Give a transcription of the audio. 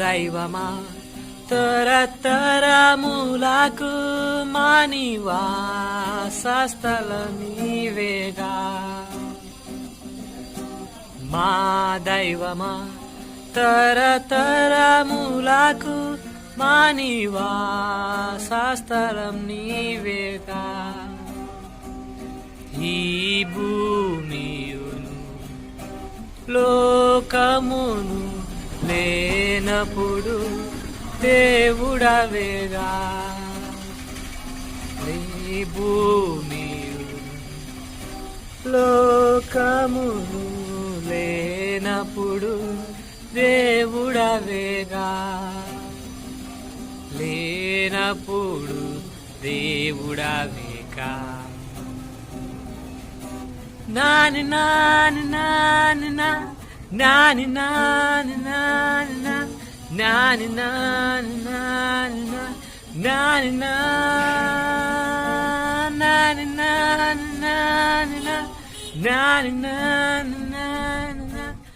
దైవమా తరతరములకు మా నివాస స్థలం నీవేగా మా దైవమా తరతరములకు మా నివాస స్థలం నీవేగా ఈ భూమియును లోకమును లేనప్పుడు దేవుడవేగా ఈ భూమియును లోకమును లేనప్పుడు దేవుడవేగా లేనప్పుడు దేవుడవేగా నాని నాని నాని నాని నాని నాని నాని నాని నాని నాని నాని నాని నాని నాని నాని నాని